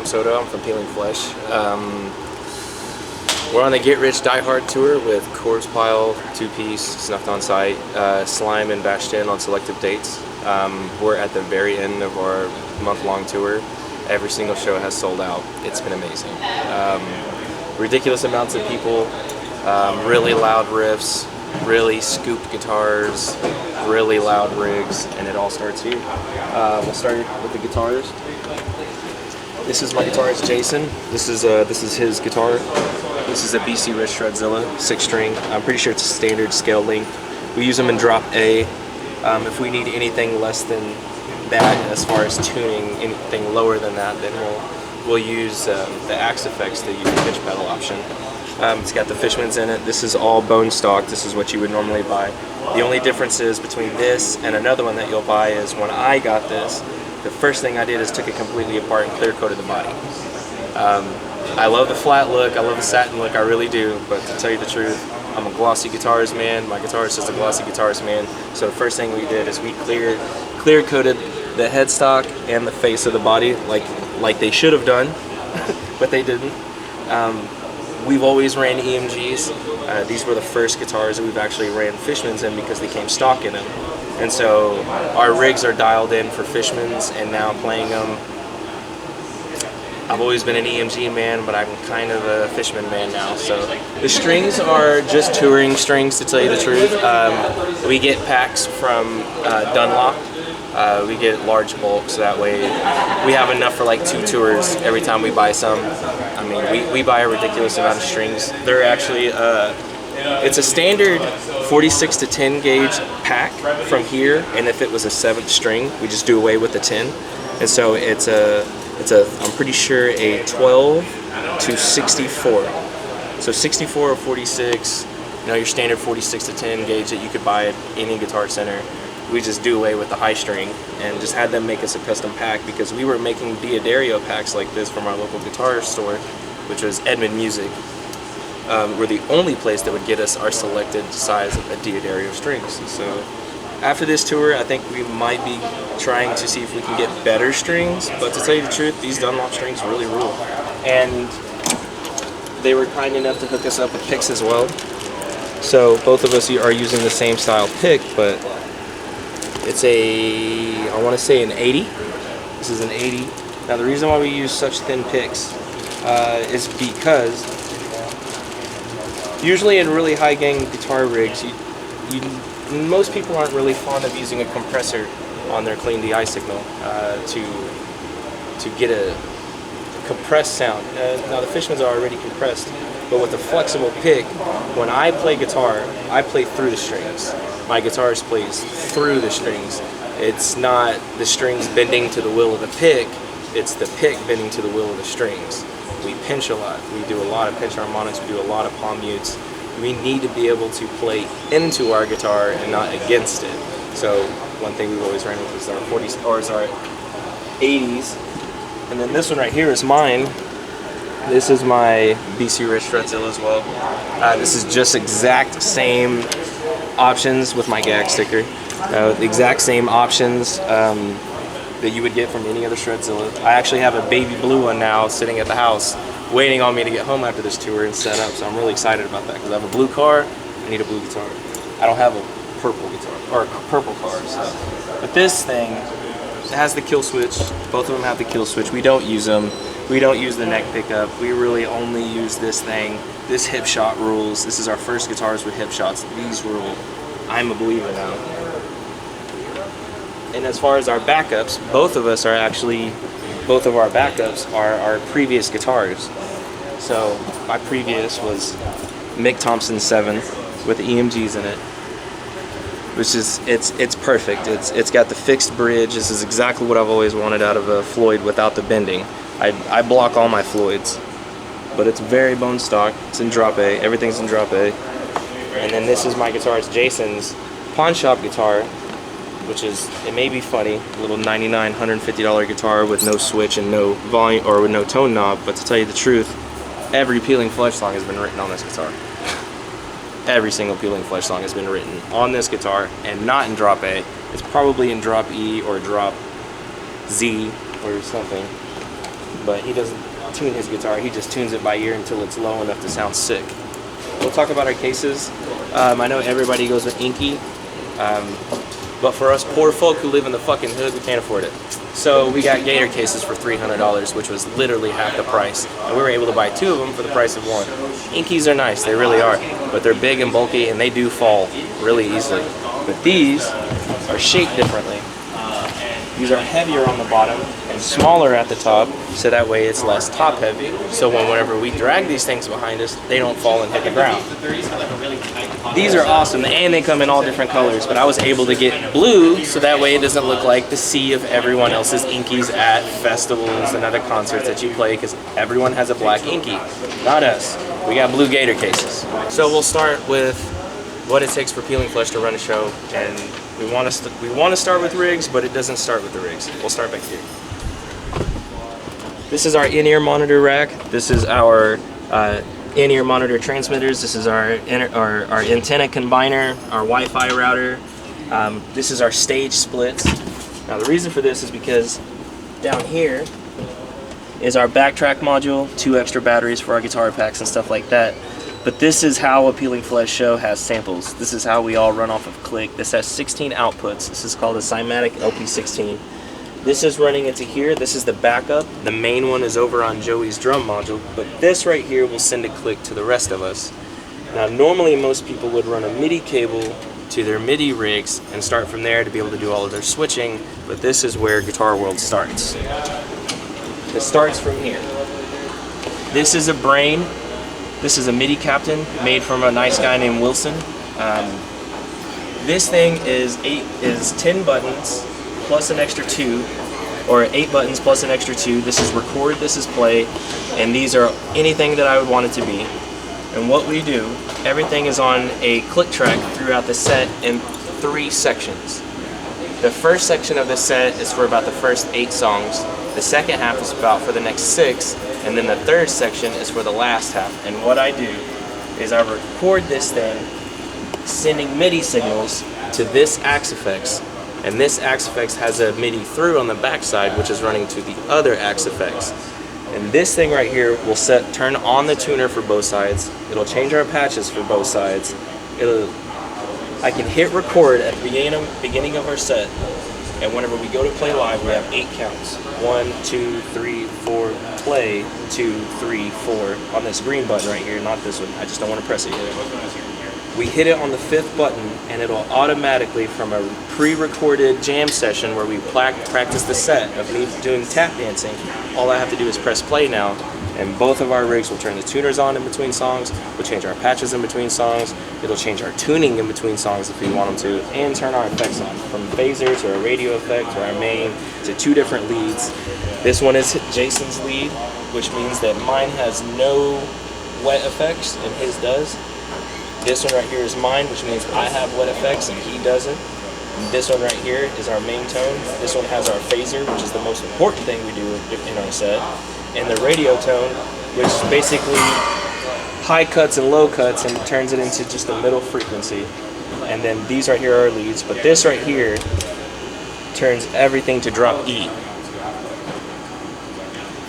I'm Soto. I'm from Peeling Flesh. We're on the Get Rich Die Hard tour with Corpse Pile, Two Piece, Snuffed On Sight, Slime, and Bashed In on selective dates. We're at the very end of our month-long tour. Every single show has sold out. It's been amazing. Ridiculous amounts of people, really loud riffs, really scooped guitars, really loud rigs, and it all starts here. We'll start with the guitars. This is my guitarist Jason. This is his guitar. This is a BC Rich Shredzilla 6-string. I'm pretty sure it's a standard scale length. We use them in drop A. If we need anything less than that as far as tuning, anything lower than that, then we'll use the Axe Effects, the pitch pedal option. It's got the Fishman's in it. This is all bone stock. This is what you would normally buy. The only difference is between this and another one that you'll buy is when I got this, the first thing I did is took it completely apart and clear coated the body. I love the flat look, I love the satin look, I really do, but to tell you the truth, I'm a glossy guitarist man, my guitarist is a glossy guitarist man, so the first thing we did is we clear coated the headstock and the face of the body like they should have done, but they didn't. We've always ran EMGs. These were the first guitars that we've actually ran Fishman's in because they came stock in them. And so our rigs are dialed in for Fishman's, and now playing them. I've always been an EMG man, but I'm kind of a Fishman man now. So the strings are just touring strings, to tell you the truth. We get packs from Dunlop. We get large bulk, so that way we have enough for like 2 tours every time we buy some. I mean, we buy a ridiculous amount of strings. They're actually, it's a standard 46 to 10 gauge pack from here, and if it was a 7th string, we just do away with the 10. And so it's I'm pretty sure a 12 to 64. So 64 or 46, you know, your standard 46 to 10 gauge that you could buy at any Guitar Center. We just do away with the high string and just had them make us a custom pack because we were making Diodario packs like this from our local guitar store, which was Edmund Music. We're the only place that would get us our selected size of Diodario strings. So after this tour, I think we might be trying to see if we can get better strings, but to tell you the truth, these Dunlop strings really rule. And they were kind enough to hook us up with picks as well. So both of us are using the same style pick, but it's a, I want to say an 80. This is an 80. Now the reason why we use such thin picks is because usually in really high gain guitar rigs, most people aren't really fond of using a compressor on their clean DI signal to get a compressed sound. Now the Fishmans are already compressed, but with a flexible pick, when I play guitar, I play through the strings. My guitarist plays through the strings. It's not the strings bending to the will of the pick, it's the pick bending to the will of the strings. We pinch a lot. We do a lot of pinch harmonics, we do a lot of palm mutes. We need to be able to play into our guitar and not against it. So one thing we've always ran with is our 40s or is our 80s. And then this one right here is mine. This is my BC Rich Shredzilla as well. This is just exact same options with my gag sticker. The exact same options that you would get from any other Shredzilla. I actually have a baby blue one now sitting at the house waiting on me to get home after this tour and set up, so I'm really excited about that because I have a blue car, I need a blue guitar. I don't have a purple guitar, or a purple car, so. But this thing, it has the kill switch. Both of them have the kill switch. We don't use them. We don't use the neck pickup. We really only use this thing. This hip shot rules. This is our first guitars with hip shots. These rule. I'm a believer now. And as far as our backups, both of our backups are our previous guitars. So my previous was Mick Thompson 7 with the EMGs in it, which is it's perfect. It's got the fixed bridge. This is exactly what I've always wanted out of a Floyd without the bending. I block all my Floyds, but it's very bone stock. It's in drop A. Everything's in drop A. And then this is my guitarist Jason's pawn shop guitar, which is, it may be funny, a little $99, $150 guitar with no switch and no volume, or with no tone knob, but to tell you the truth, every Peeling Flesh song has been written on this guitar. Every single Peeling Flesh song has been written on this guitar, and not in drop A. It's probably in drop E or drop Z or something. but he doesn't tune his guitar. He just tunes it by ear until it's low enough to sound sick. We'll talk about our cases. I know everybody goes with Inky, but for us poor folk who live in the fucking hood, we can't afford it. So we got Gator cases for $300, which was literally half the price. And we were able to buy 2 of them for the price of 1. Inkies are nice, they really are, but they're big and bulky and they do fall really easily. But these are shaped differently. These are heavier on the bottom and smaller at the top, so that way it's less top heavy. So whenever we drag these things behind us, they don't fall and hit the ground. These are awesome, and they come in all different colors, but I was able to get blue, so that way it doesn't look like the sea of everyone else's Inkies at festivals and other concerts that you play, because everyone has a black Inky. Not us. We got blue Gator cases. So we'll start with what it takes for Peeling Flesh to run a show, and we want to start with rigs, but it doesn't start with the rigs. We'll start back here. This is our in-ear monitor rack. This is our in-ear monitor transmitters. This is our antenna combiner, our Wi-Fi router. This is our stage splits. Now the reason for this is because down here is our backtrack module, 2 extra batteries for our guitar packs and stuff like that. But this is how a Peeling Flesh show has samples. This is how we all run off of click. This has 16 outputs. This is called a Cymatic LP16. This is running into here. This is the backup. The main one is over on Joey's drum module, but this right here will send a click to the rest of us. Now normally most people would run a MIDI cable to their MIDI rigs and start from there to be able to do all of their switching, but this is where Guitar World starts. It starts from here. This is a brain. This is a MIDI captain made from a nice guy named Wilson. This thing is 10 buttons plus an extra 2, or 8 buttons plus an extra 2. This is record, this is play, and these are anything that I would want it to be. And what we do, everything is on a click track throughout the set in 3 sections. The first section of the set is for about the first 8 songs. The second half is about for the next 6, and then the third section is for the last half. And what I do is I record this thing, sending MIDI signals to this Axe-Fx, and this Axe-Fx has a MIDI through on the backside, which is running to the other Axe-Fx. And this thing right here will turn on the tuner for both sides. It'll change our patches for both sides. I can hit record at the beginning of our set, and whenever we go to play live, we have 8 counts. 1, 2, 3, 4, play, 2, 3, 4 on this green button right here, not this one. I just don't want to press it yet. We hit it on the 5th button, and it'll automatically, from a pre-recorded jam session where we practice the set of me doing tap dancing, all I have to do is press play now, and both of our rigs will turn the tuners on in between songs, we'll change our patches in between songs, it'll change our tuning in between songs if we want them to, and turn our effects on, from phaser to a radio effect to our main to 2 different leads. This one is Jason's lead, which means that mine has no wet effects and his does. This one right here is mine, which means I have wet effects and he doesn't. And this one right here is our main tone. This one has our phaser, which is the most important thing we do in our set. And the radio tone, which is basically high cuts and low cuts and turns it into just a middle frequency. And then these right here are leads, but this right here turns everything to drop E.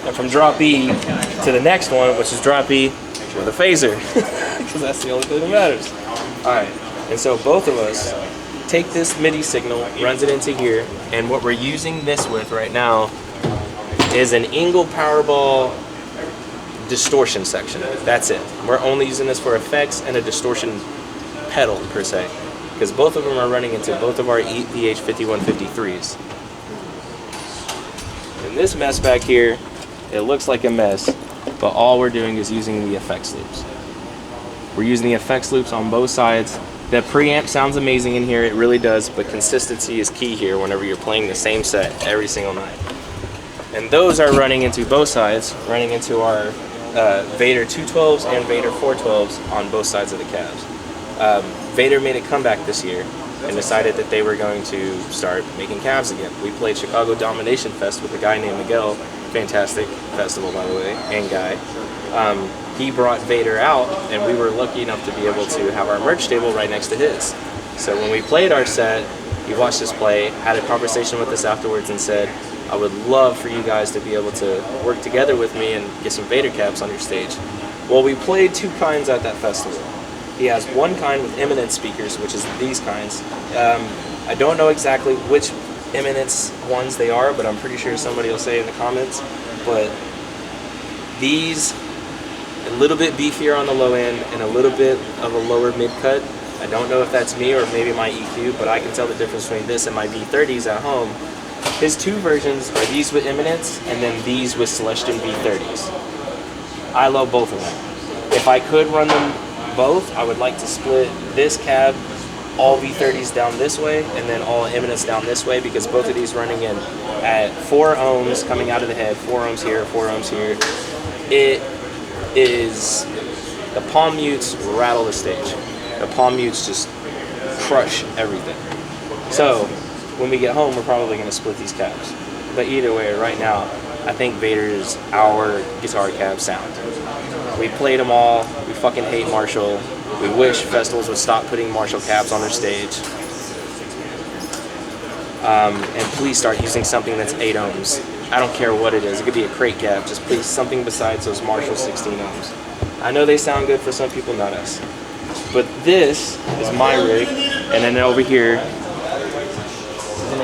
And from drop E to the next one, which is drop E with a phaser, because that's the only thing that matters. Alright, and so both of us take this MIDI signal, runs it into here, and what we're using this with right now is an Engel Powerball distortion section. That's it. We're only using this for effects and a distortion pedal, per se, because both of them are running into both of our VH5153s. And this mess back here, it looks like a mess, but all we're doing is using the effects loops. We're using the effects loops on both sides. The preamp sounds amazing in here, it really does, but consistency is key here whenever you're playing the same set every single night. And those are running into both sides, running into our Vader 212s and Vader 412s on both sides of the cabs. Vader made a comeback this year and decided that they were going to start making cabs again. We played Chicago Domination Fest with a guy named Miguel, fantastic festival by the way, and guy. He brought Vader out, and we were lucky enough to be able to have our merch table right next to his. So when we played our set, he watched us play, had a conversation with us afterwards and said, I would love for you guys to be able to work together with me and get some Vader caps on your stage. Well, we played 2 kinds at that festival. He has 1 kind with Eminence speakers, which is these kinds. I don't know exactly which Eminence ones they are, but I'm pretty sure somebody will say in the comments. But these, a little bit beefier on the low end and a little bit of a lower mid cut. I don't know if that's me or maybe my EQ, but I can tell the difference between this and my V30s at home. His 2 versions are these with Eminence and then these with Celestion V30s. I love both of them. If I could run them both, I would like to split this cab, all V30s down this way and then all Eminence down this way, because both of these running in at 4 ohms coming out of the head, 4 ohms here, 4 ohms here. It is, the palm mutes rattle the stage. The palm mutes just crush everything. So when we get home, we're probably going to split these cabs. But either way, right now, I think Vader is our guitar cab sound. We played them all. We fucking hate Marshall. We wish festivals would stop putting Marshall cabs on their stage. And please start using something that's 8 ohms. I don't care what it is. It could be a crate cab. Just please something besides those Marshall 16 ohms. I know they sound good for some people, not us. But this is my rig, and then over here is an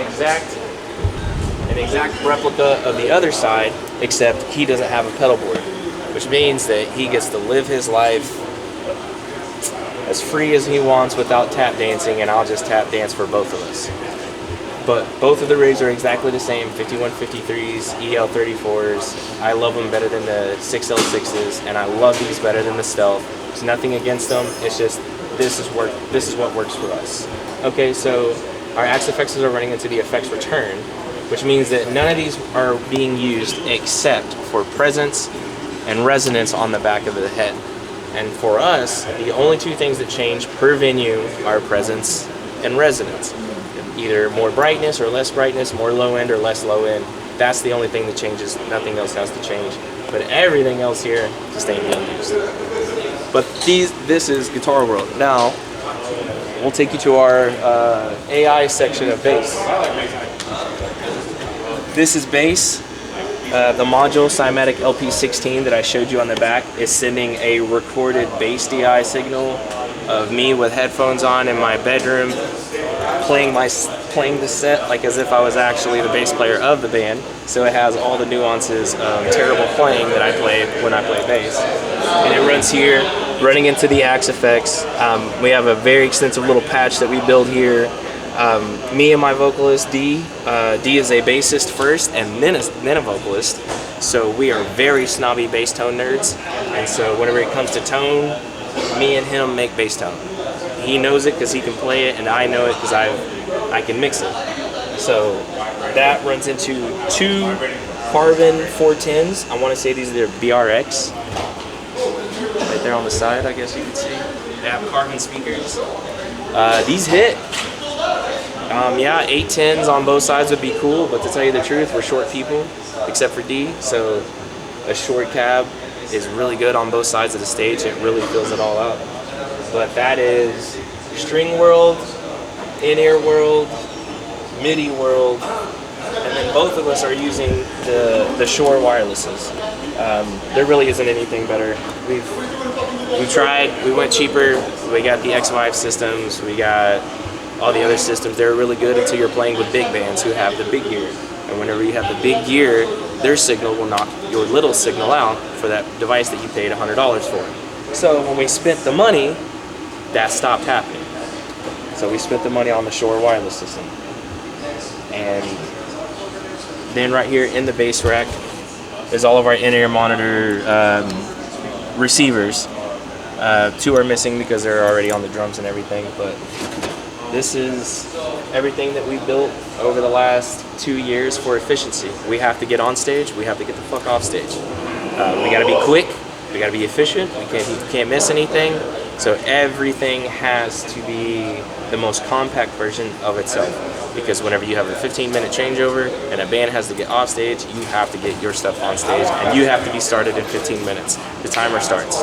exact replica of the other side, except he doesn't have a pedal board, which means that he gets to live his life as free as he wants without tap dancing, and I'll just tap dance for both of us. But both of the rigs are exactly the same, 5153s, EL34s. I love them better than the 6L6s, and I love these better than the Stealth. There's nothing against them, it's just this is what works for us. Okay, so our Axe effects are running into the effects return, which means that none of these are being used except for presence and resonance on the back of the head. And for us, the only 2 things that change per venue are presence and resonance. Either more brightness or less brightness, more low end or less low end. That's the only thing that changes. Nothing else has to change. But everything else here just ain't being used. But this is Guitar World. Now, we'll take you to our AI section of bass. This is bass. The module Cymatic LP16 that I showed you on the back is sending a recorded bass DI signal of me with headphones on in my bedroom, playing the set like as if I was actually the bass player of the band. So it has all the nuances of terrible playing that I play when I play bass. And it runs here, running into the Axe effects. We have a very extensive little patch that we build here. Me and my vocalist D. D is a bassist first and then a vocalist. So we are very snobby bass tone nerds. And so whenever it comes to tone, me and him make bass tone. He knows it because he can play it, and I know it because I can mix it. So that runs into 2 carbon 410s. I want to say these are their BRX. Right there on the side, I guess you can see. They have carbon speakers. These hit. Yeah, 810s on both sides would be cool, but to tell you the truth, we're short people, except for D. So a short cab is really good on both sides of the stage. It really fills it all out. But that is string world, in-ear world, MIDI world, and then both of us are using the Shure wirelesses. There really isn't anything better. We've tried, we went cheaper, we got the X5 systems, we got all the other systems. They're really good until you're playing with big bands who have the big gear. And whenever you have the big gear, their signal will knock your little signal out for that device that you paid $100 for. So when we spent the money, that stopped happening. So we spent the money on the Shure wireless system. And then right here in the bass rack is all of our in-ear monitor receivers. 2 are missing because they're already on the drums and everything, but this is everything that we built over the last 2 years for efficiency. We have to get on stage, we have to get the fuck off stage. We gotta be quick, we gotta be efficient, we can't miss anything. So everything has to be the most compact version of itself. Because whenever you have a 15-minute changeover and a band has to get off stage, you have to get your stuff on stage and you have to be started in 15 minutes. The timer starts.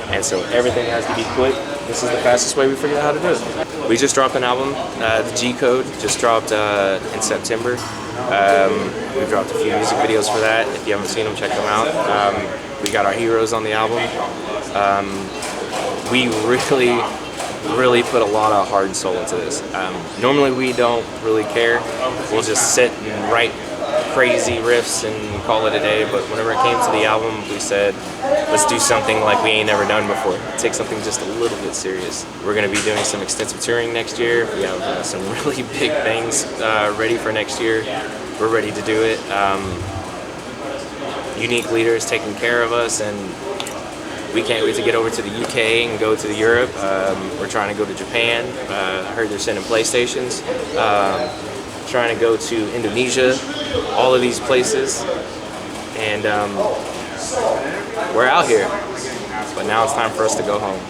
And so everything has to be quick. This is the fastest way we figured out how to do it. We just dropped an album, the G Code just dropped in September. We've dropped a few music videos for that. If you haven't seen them, check them out. We got our heroes on the album. We really put a lot of heart and soul into this. Normally we don't really care. We'll just sit and write crazy riffs and call it a day, but whenever it came to the album, we said, let's do something like we ain't never done before. Take something just a little bit serious. We're going to be doing some extensive touring next year. We have some really big things ready for next year. We're ready to do it. Unique Leader is taking care of us, and we can't wait to get over to the UK and go to Europe. We're trying to go to Japan. I heard they're sending PlayStations. Trying to go to Indonesia, all of these places. And we're out here. But now it's time for us to go home.